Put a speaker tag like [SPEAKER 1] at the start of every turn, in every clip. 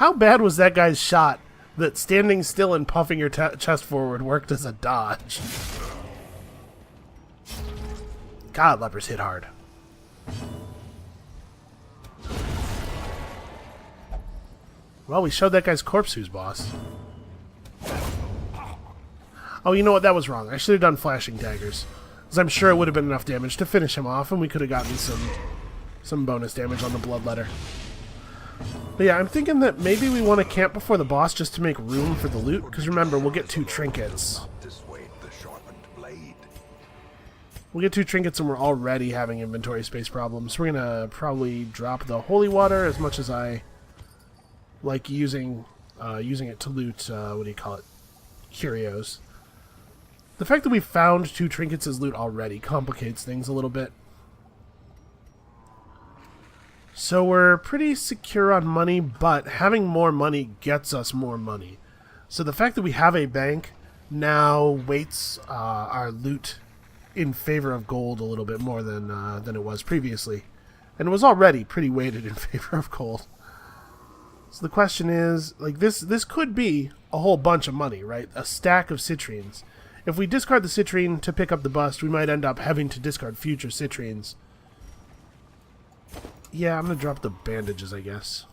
[SPEAKER 1] How bad was that guy's shot that standing still and puffing your chest forward worked as a dodge? God, lepers hit hard. Well, we showed that guy's corpse who's boss. Oh, you know what? That was wrong. I should have done flashing daggers. Because I'm sure it would have been enough damage to finish him off, and we could have gotten some bonus damage on the bloodletter. But yeah, I'm thinking that maybe we want to camp before the boss just to make room for the loot. Because remember, we'll get 2 trinkets. We'll get 2 trinkets and we're already having inventory space problems. We're going to probably drop the holy water as much as I like using it to loot, what do you call it? Curios. The fact that we found 2 trinkets as loot already complicates things a little bit. So we're pretty secure on money, but having more money gets us more money. So the fact that we have a bank now weights our loot in favor of gold a little bit more than it was previously. And it was already pretty weighted in favor of gold. So the question is, like, this could be a whole bunch of money, right? A stack of citrines. If we discard the citrine to pick up the bust, we might end up having to discard future citrines. Yeah, I'm going to drop the bandages, I guess.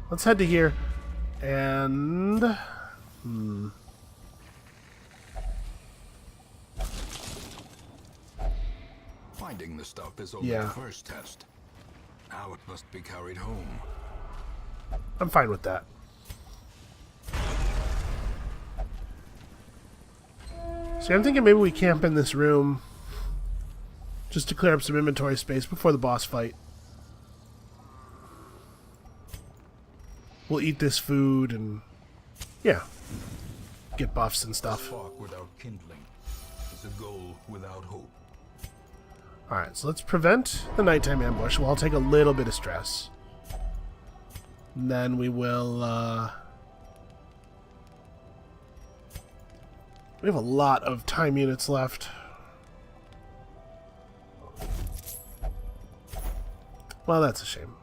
[SPEAKER 1] Let's head to here. And...
[SPEAKER 2] Finding the stuff is only the first test. Now it must be carried home.
[SPEAKER 1] I'm fine with that. See, I'm thinking maybe we camp in this room just to clear up some inventory space before the boss fight. We'll eat this food and, yeah, get buffs and stuff.
[SPEAKER 2] Spark without kindling is a goal without hope.
[SPEAKER 1] Alright, so let's prevent the nighttime ambush. We'll all take a little bit of stress. And then we will, we have a lot of time units left. Well, that's a shame.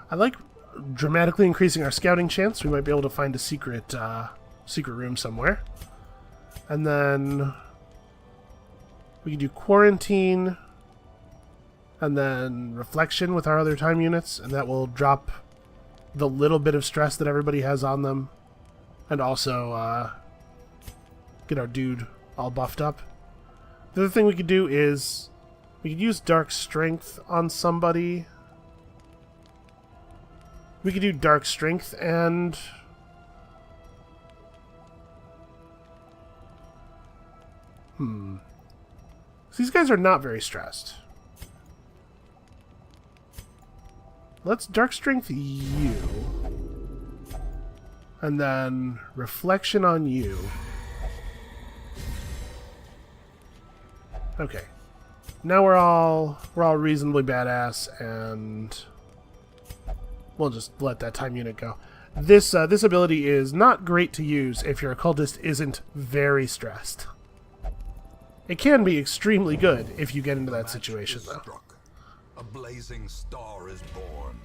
[SPEAKER 1] I like dramatically increasing our scouting chance. We might be able to find a secret room somewhere. And then we can do quarantine and then reflection with our other time units, and that will drop the little bit of stress that everybody has on them. And also get our dude all buffed up. The other thing we could do is we could use Dark Strength on somebody. We could do Dark Strength and... So these guys are not very stressed. Let's Dark Strength you. And then reflection on you. Okay. Now we're all reasonably badass, and we'll just let that time unit go. This ability is not great to use if your occultist isn't very stressed. It can be extremely good if you get into that situation, though.
[SPEAKER 2] A blazing star is born.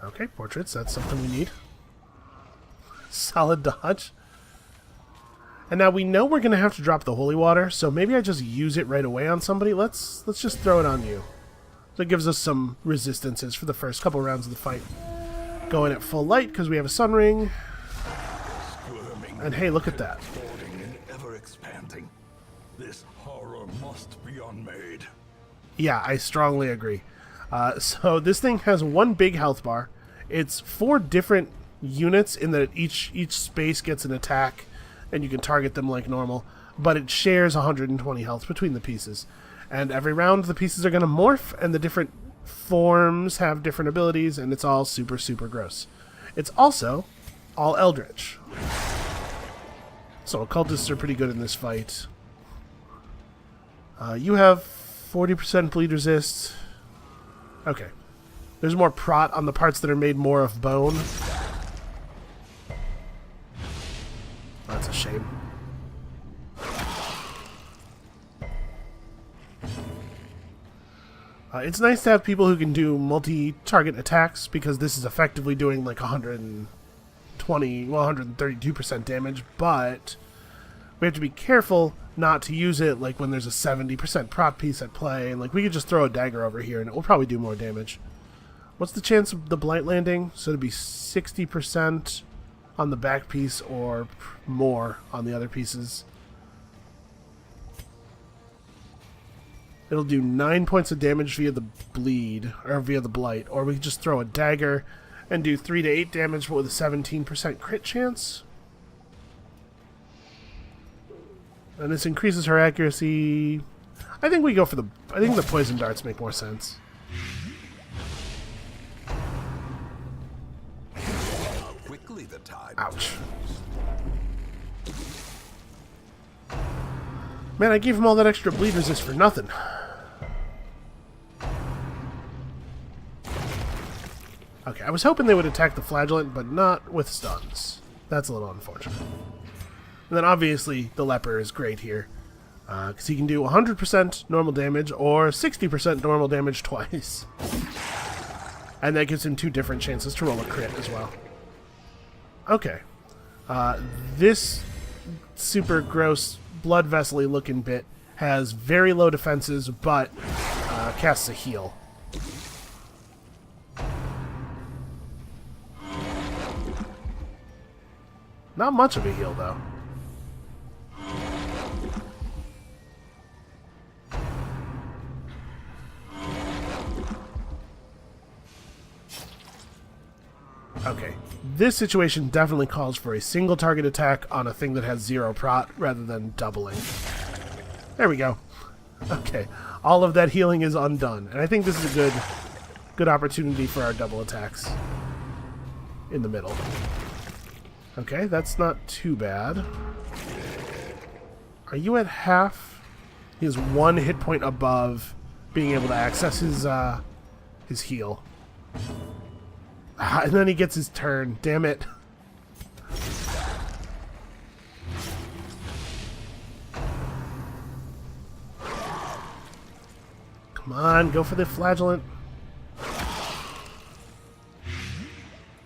[SPEAKER 1] Okay, portraits, that's something we need. Solid dodge. And now we know we're going to have to drop the holy water, so maybe I just use it right away on somebody. Let's just throw it on you. That gives us some resistances for the first couple rounds of the fight. Go in at full light because we have a sun ring. And hey, look at that.
[SPEAKER 2] Ever expanding. This horror must be unmade.
[SPEAKER 1] Yeah, I strongly agree. So this thing has one big health bar. It's 4 different units in that each space gets an attack, and you can target them like normal. But it shares 120 health between the pieces. And every round the pieces are going to morph, and the different forms have different abilities, and it's all super, super gross. It's also all Eldritch. So occultists are pretty good in this fight. You have 40% bleed resist. Okay. There's more prot on the parts that are made more of bone. That's a shame. It's nice to have people who can do multi-target attacks, because this is effectively doing like 132% damage, but we have to be careful not to use it like when there's a 70% prop piece at play, and like we could just throw a dagger over here and it will probably do more damage. What's the chance of the blight landing? So it'd be 60% on the back piece or more on the other pieces. It'll do 9 points of damage via the bleed, or via the blight, or we could just throw a dagger and do 3 to 8 damage, but with a 17% crit chance. And this increases her accuracy. I think we go for the... I think the poison darts make more sense.
[SPEAKER 2] Quickly the tide.
[SPEAKER 1] Ouch. Man, I gave him all that extra bleed resist for nothing. Okay, I was hoping they would attack the flagellant, but not with stuns. That's a little unfortunate. And then obviously the leper is great here, because he can do 100% normal damage or 60% normal damage twice. And that gives him 2 different chances to roll a crit as well. Okay. This super gross blood vessel-y looking bit has very low defenses, but casts a heal. Not much of a heal, though. Okay, this situation definitely calls for a single target attack on a thing that has 0 prot rather than doubling. There we go. Okay, all of that healing is undone, and I think this is a good opportunity for our double attacks in the middle. Okay, that's not too bad. Are you at half? He has 1 hit point above being able to access his heal. And then he gets his turn. Damn it. Come on, go for the flagellant.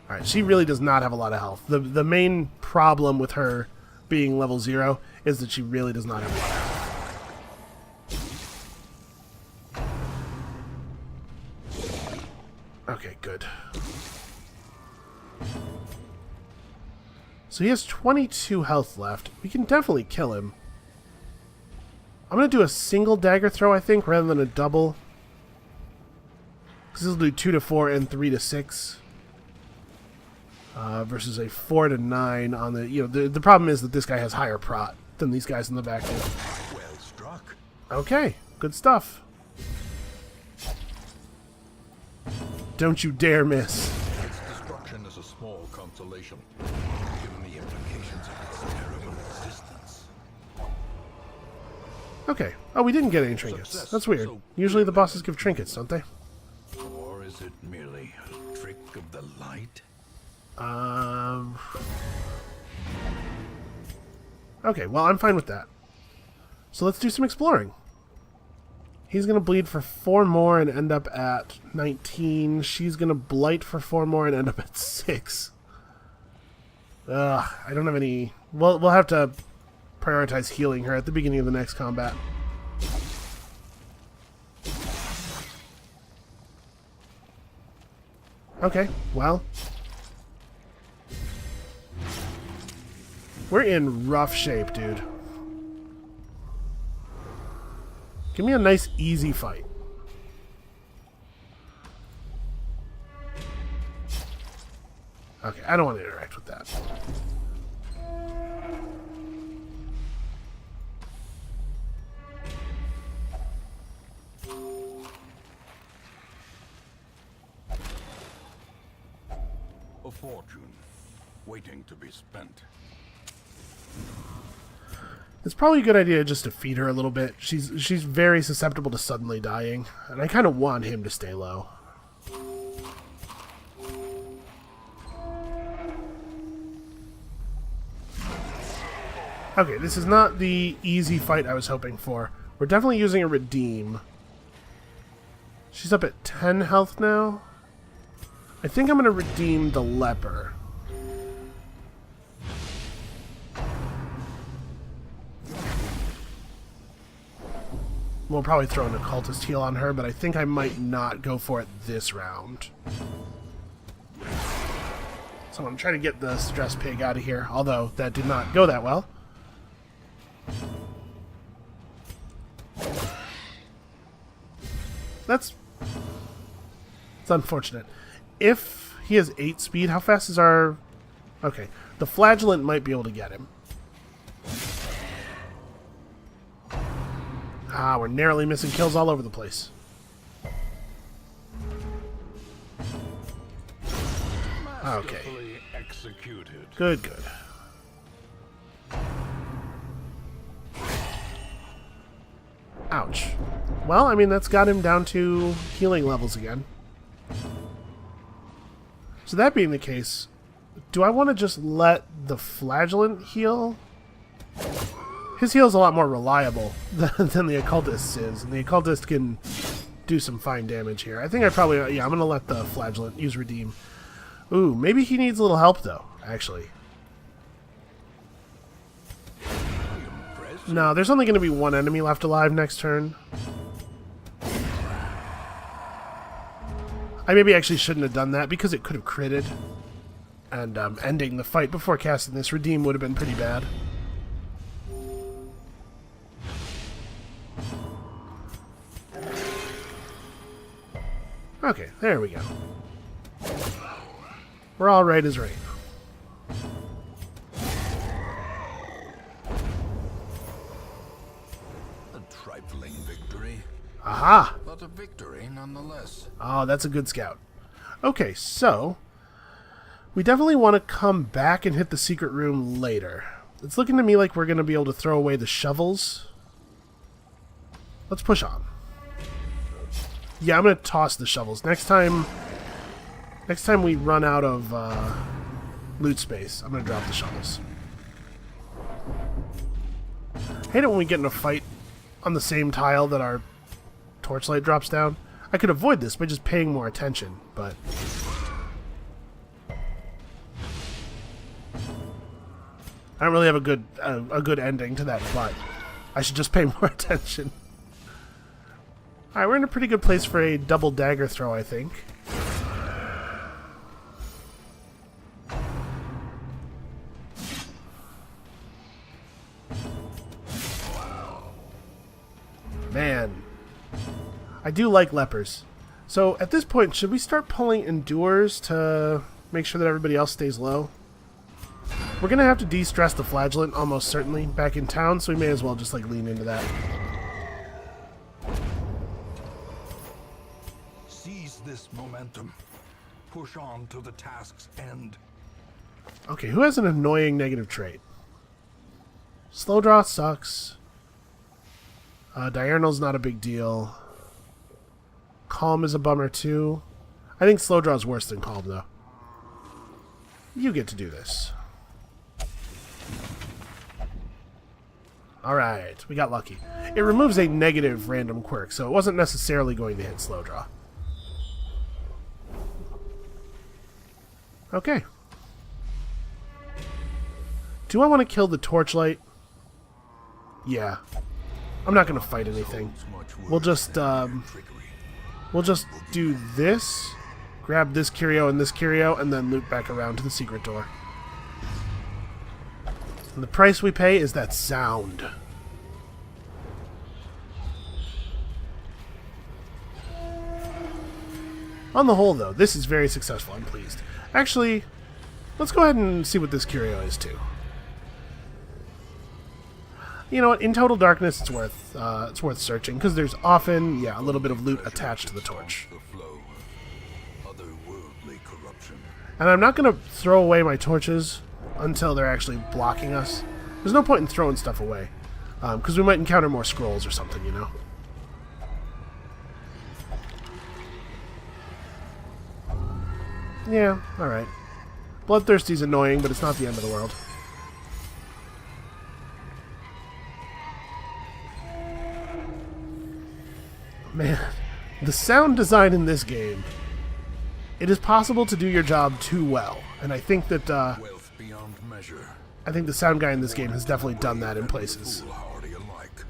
[SPEAKER 1] Alright, she really does not have a lot of health. The main problem with her being level 0 is that she really does not have a lot of health. Okay, good. So he has 22 health left. We can definitely kill him. I'm going to do a single dagger throw, I think, rather than a double. Because this will do 2 to 4 and 3 to 6. Versus a 4 to 9 on the... You know, the problem is that this guy has higher prot than these guys in the back do.
[SPEAKER 2] Well struck.
[SPEAKER 1] Okay, good stuff. Don't you dare miss.
[SPEAKER 2] Its destruction is a small consolation, given the implications of its terrible existence.
[SPEAKER 1] Okay. Oh, we didn't get any trinkets.
[SPEAKER 2] Success.
[SPEAKER 1] That's weird.
[SPEAKER 2] So
[SPEAKER 1] Usually the bosses give trinkets, don't they?
[SPEAKER 2] Or is it merely a trick of the light?
[SPEAKER 1] Okay, well, I'm fine with that. So let's do some exploring. He's going to bleed for 4 more and end up at 19. She's going to blight for 4 more and end up at 6. I don't have any... Well, we'll have to prioritize healing her at the beginning of the next combat. Okay, well... We're in rough shape, dude. Give me a nice, easy fight. Okay, I don't want to interact with that.
[SPEAKER 2] A fortune, waiting to be spent.
[SPEAKER 1] It's probably a good idea just to feed her a little bit. She's very susceptible to suddenly dying, and I kind of want him to stay low. Okay, this is not the easy fight I was hoping for. We're definitely using a redeem. She's up at 10 health now. I think I'm going to redeem the leper. We'll probably throw an occultist heal on her, but I think I might not go for it this round. So I'm trying to get the stress pig out of here, although that did not go that well. It's unfortunate. If he has 8 speed, how fast is our... Okay, the flagellant might be able to get him. Ah, we're narrowly missing kills all over the place. Okay. Good, good. Ouch. Well, I mean, that's got him down to healing levels again. So that being the case, do I want to just let the flagellant heal? His heal is a lot more reliable than the occultist's is, and the occultist can do some fine damage here. I think I probably, yeah, I'm going to let the flagellant use redeem. Ooh, maybe he needs a little help, though, actually. No, there's only going to be one enemy left alive next turn. I maybe actually shouldn't have done that because it could have critted. And ending the fight before casting this redeem would have been pretty bad. Okay, there we go. We're all right as rain.
[SPEAKER 2] A trifling victory.
[SPEAKER 1] Aha!
[SPEAKER 2] But a victory nonetheless.
[SPEAKER 1] Oh, that's a good scout. Okay, so we definitely want to come back and hit the secret room later. It's looking to me like we're going to be able to throw away the shovels. Let's push on. Yeah, I'm going to toss the shovels. Next time we run out of loot space, I'm going to drop the shovels. I hate it when we get in a fight on the same tile that our torchlight drops down. I could avoid this by just paying more attention, but... I don't really have a good ending to that, but I should just pay more attention. Alright, we're in a pretty good place for a double dagger throw, I think. Man. I do like lepers. So, at this point, should we start pulling endures to make sure that everybody else stays low? We're going to have to de-stress the flagellant, almost certainly, back in town, so we may as well just, like, lean into that.
[SPEAKER 2] Seize this momentum. Push on to the task's end.
[SPEAKER 1] Okay, who has an annoying negative trait? Slow draw sucks. Diurnal's not a big deal. Calm is a bummer, too. I think slow draw is worse than calm, though. You get to do this. Alright, we got lucky. It removes a negative random quirk, so it wasn't necessarily going to hit slow draw. Okay. Do I want to kill the torchlight? Yeah. I'm not going to fight anything. We'll just do this, grab this curio and this curio, and then loop back around to the secret door. And the price we pay is that sound. On the whole, though, this is very successful. I'm pleased. Actually, let's go ahead and see what this curio is, too. You know what? In total darkness, it's worth searching, because there's often, yeah, a little bit of loot attached to the torch. And I'm not going to throw away my torches until they're actually blocking us. There's no point in throwing stuff away, because we might encounter more scrolls or something, you know? Yeah, alright. Bloodthirsty's annoying, but it's not the end of the world. Man, The sound design in this game, it is possible to do your job too well, and I think that
[SPEAKER 2] Wealth beyond measure.
[SPEAKER 1] I think the sound guy in this game has definitely done that in places.
[SPEAKER 2] Foolhardy alike.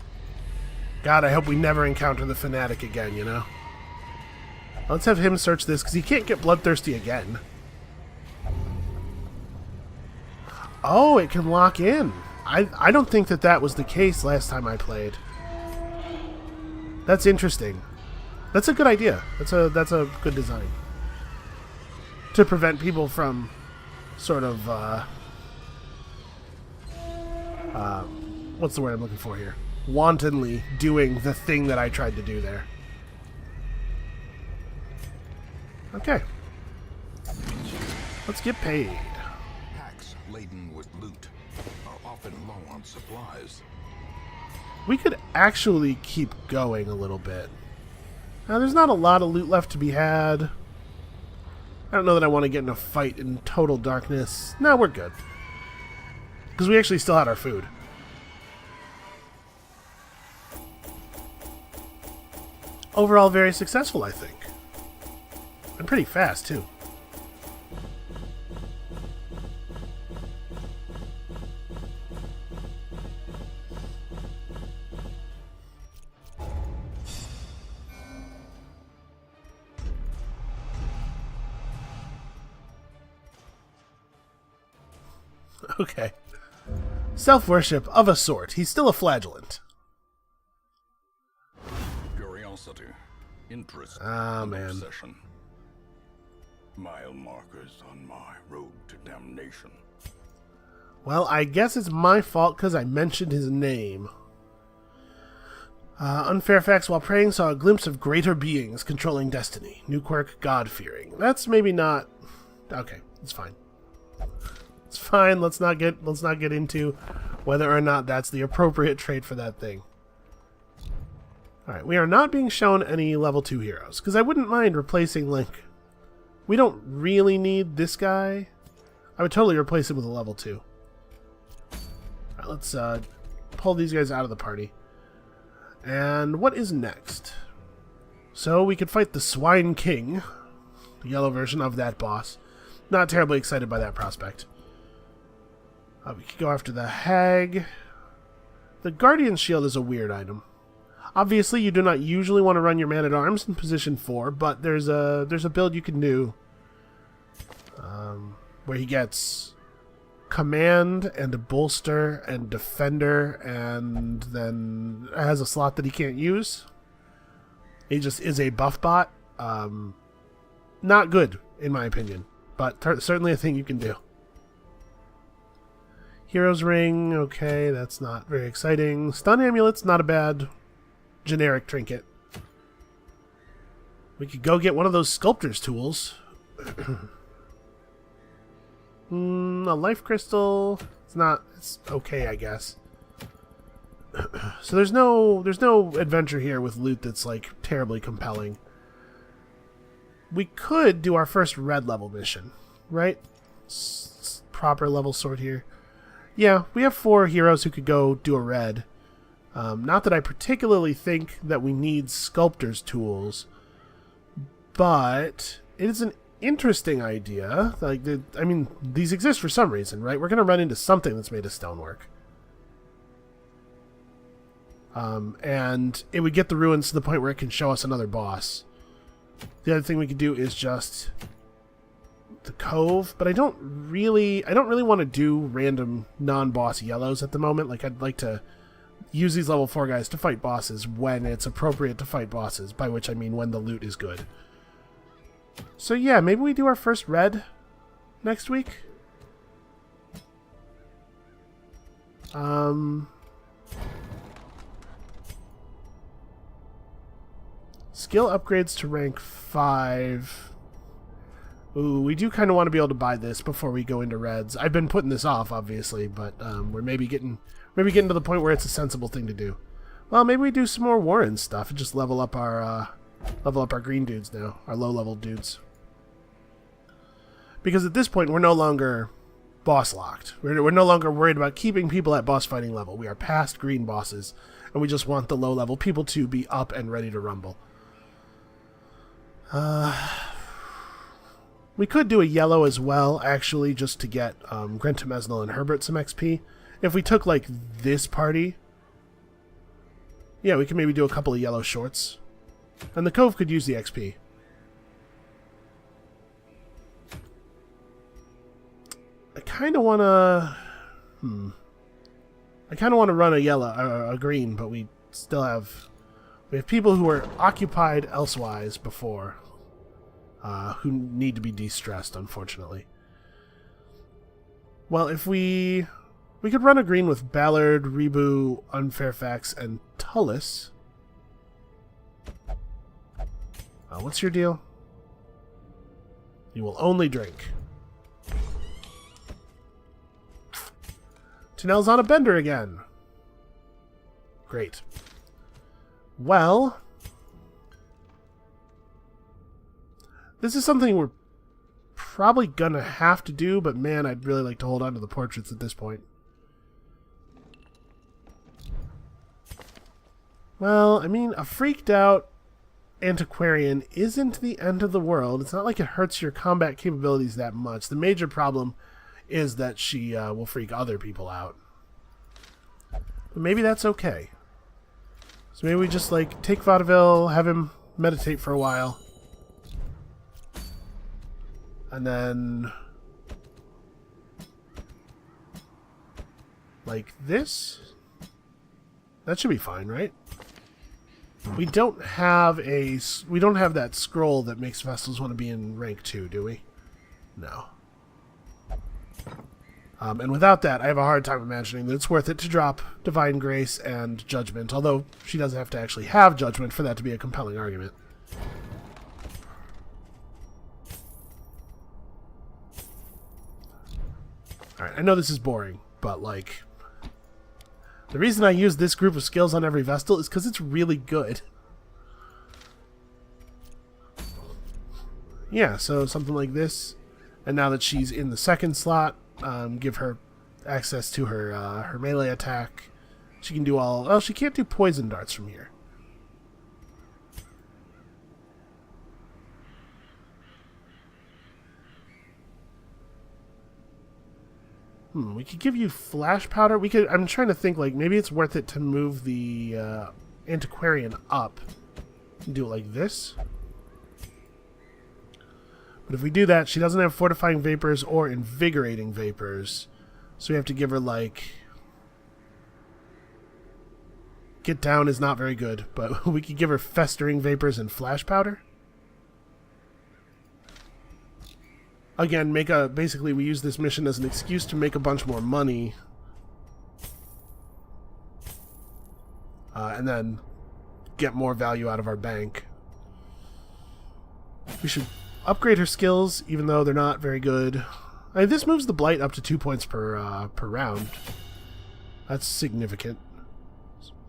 [SPEAKER 1] God, I hope we never encounter the fanatic again, you know? Let's have him search this, because he can't get bloodthirsty again. Oh, it can lock in. I don't think that that was the case last time I played. That's interesting. That's a good idea. That's a good design. To prevent people from sort of, what's the word I'm looking for here? Wantonly doing the thing that I tried to do there. Okay. Let's get paid.
[SPEAKER 2] Packs laden with loot are often low on supplies.
[SPEAKER 1] We could actually keep going a little bit. Now, there's not a lot of loot left to be had. I don't know that I want to get in a fight in total darkness. No, we're good. Because we actually still had our food. Overall, very successful, I think. And pretty fast, too. Okay. Self-worship of a sort. He's still a flagellant.
[SPEAKER 2] Curiosity, interest,
[SPEAKER 1] Ah,
[SPEAKER 2] and
[SPEAKER 1] man.
[SPEAKER 2] obsession. Mile markers on my road to damnation.
[SPEAKER 1] Well, I guess it's my fault because I mentioned his name. Unfair facts while praying saw a glimpse of greater beings controlling destiny. New quirk, God-fearing. That's maybe not... Okay, it's fine. It's fine. Let's not get into whether or not that's the appropriate trait for that thing. Alright, we are not being shown any level 2 heroes, because I wouldn't mind replacing Link. We don't really need this guy. I would totally replace him with a level 2. Alright, let's pull these guys out of the party. And what is next? So we could fight the Swine King, the yellow version of that boss. Not terribly excited by that prospect. We could go after the Hag. The Guardian Shield is a weird item. Obviously, you do not usually want to run your Man-at-Arms in position 4, but there's a build you can do where he gets Command and a Bolster and Defender, and then has a slot that he can't use. He just is a buff bot. Not good, in my opinion, but certainly a thing you can do. Hero's Ring, okay, that's not very exciting. Stun Amulet's not a bad generic trinket. We could go get one of those Sculptor's tools. A Life Crystal, it's okay, I guess. So there's no adventure here with loot that's like terribly compelling. We could do our first red level mission, right? Proper level sort here. Yeah, we have 4 heroes who could go do a red. Not that I particularly think that we need Sculptor's tools, but it is an interesting idea. Like, I mean, these exist for some reason, right? We're going to run into something that's made of stonework. And it would get the ruins to the point where it can show us another boss. The other thing we could do is just the Cove, but I don't really want to do random non-boss yellows at the moment. Like, I'd like to use these level 4 guys to fight bosses when it's appropriate to fight bosses, by which I mean when the loot is good. So yeah, maybe we do our first red next week. Skill upgrades to rank 5. Ooh, we do kind of want to be able to buy this before we go into reds. I've been putting this off, obviously, but we're maybe getting to the point where it's a sensible thing to do. Well, maybe we do some more Warren stuff and just level up our green dudes now, our low-level dudes. Because at this point, we're no longer boss locked. We're no longer worried about keeping people at boss fighting level. We are past green bosses, and we just want the low-level people to be up and ready to rumble. We could do a yellow as well, actually, just to get Grentimesnil and Herbert some XP. If we took, like, this party, yeah, we could maybe do a couple of yellow shorts. And the Cove could use the XP. I kind of want to... I kind of want to run a yellow, a green, but we still have... We have people who were occupied elsewise before, who need to be de-stressed, unfortunately. Well, if we could run a green with Ballard, Rebu, Unfairfax, and Tullis. What's your deal? You will only drink. Tanel's on a bender again. Great. Well, this is something we're probably gonna have to do, but man, I'd really like to hold on to the portraits at this point. Well, I mean, a freaked out antiquarian isn't the end of the world. It's not like it hurts your combat capabilities that much. The major problem is that she will freak other people out. But maybe that's okay. So maybe we just, like, take Vaudeville, have him meditate for a while. And then... like this? That should be fine, right? We don't have that scroll that makes Vestals want to be in rank 2, do we? No. And without that, I have a hard time imagining that it's worth it to drop Divine Grace and Judgment, although she doesn't have to actually have Judgment for that to be a compelling argument. Alright, I know this is boring, but, like... the reason I use this group of skills on every Vestal is because it's really good. Yeah, so something like this. And now that she's in the second slot, give her access to her her melee attack. She can do all... well, she can't do poison darts from here. We could give you flash powder. We could... I'm trying to think, like, maybe it's worth it to move the antiquarian up. Do it like this. But if we do that, she doesn't have fortifying vapors or invigorating vapors. So we have to give her, like... get down is not very good, but we could give her festering vapors and flash powder. Again, basically we use this mission as an excuse to make a bunch more money. And then get more value out of our bank. We should upgrade her skills, even though they're not very good. I mean, this moves the blight up to 2 points per round. That's significant.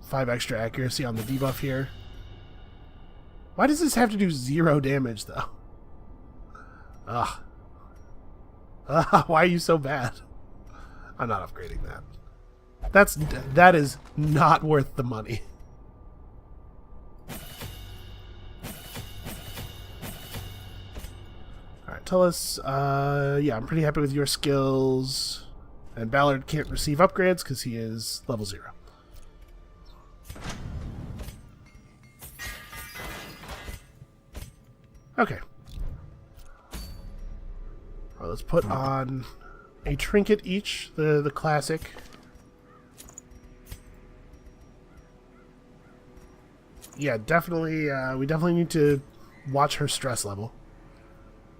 [SPEAKER 1] 5 extra accuracy on the debuff here. Why does this have to do 0 damage, though? Ugh. Why are you so bad? I'm not upgrading that. That is not worth the money. Alright, tell us, yeah, I'm pretty happy with your skills. And Ballard can't receive upgrades because he is level 0. Okay. Well, let's put on a trinket each, the classic. Yeah, definitely, we definitely need to watch her stress level.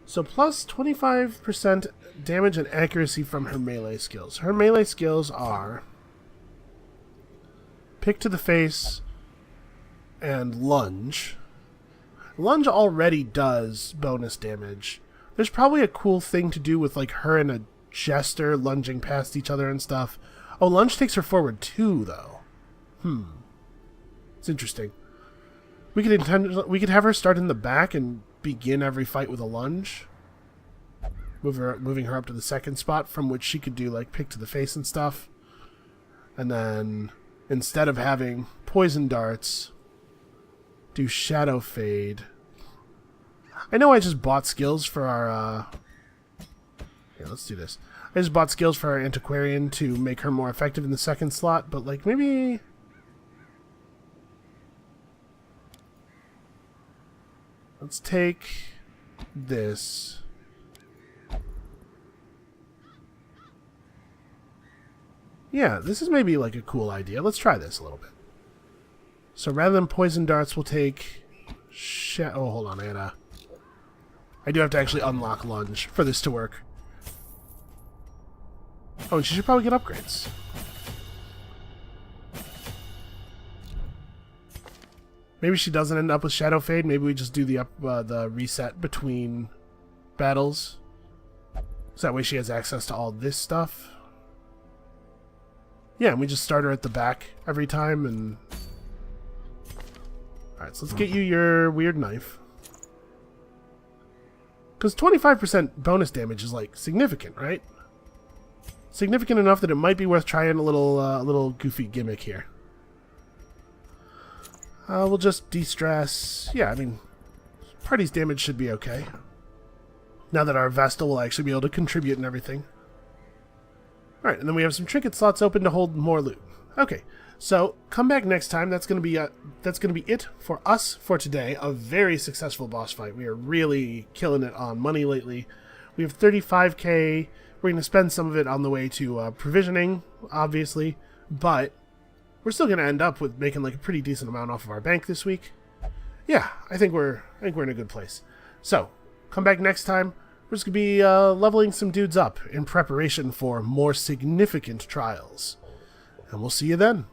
[SPEAKER 1] So plus 25% damage and accuracy from her melee skills. Her melee skills are pick to the face and lunge. Lunge already does bonus damage. There's probably a cool thing to do with, like, her and a jester lunging past each other and stuff. Oh, lunge takes her forward too, though. It's interesting. We could have her start in the back and begin every fight with a lunge. Moving her up to the second spot, from which she could do, like, pick to the face and stuff. And then, instead of having poison darts, do shadow fade. I know I just bought skills for our... Here, let's do this. I just bought skills for our antiquarian to make her more effective in the second slot, but, like, maybe... Let's take this. Yeah, this is maybe, like, a cool idea. Let's try this a little bit. So rather than poison darts, we'll take... Oh, hold on, Anna. I do have to actually unlock lunge for this to work. Oh, and she should probably get upgrades. Maybe she doesn't end up with Shadow Fade. Maybe we just do the reset between battles. So that way she has access to all this stuff. Yeah, and we just start her at the back every time. And alright, so let's get you your weird knife. Because 25% bonus damage is, like, significant, right? Significant enough that it might be worth trying a little goofy gimmick here. We'll just de-stress. Yeah, I mean, party's damage should be okay. Now that our Vestal will actually be able to contribute and everything. Alright, and then we have some trinket slots open to hold more loot. Okay, so come back next time. That's gonna be it for us for today. A very successful boss fight. We are really killing it on money lately. We have 35k. We're gonna spend some of it on the way to provisioning, obviously, but we're still gonna end up with making like a pretty decent amount off of our bank this week. Yeah, I think we're in a good place. So come back next time. We're just gonna be leveling some dudes up in preparation for more significant trials, and we'll see you then.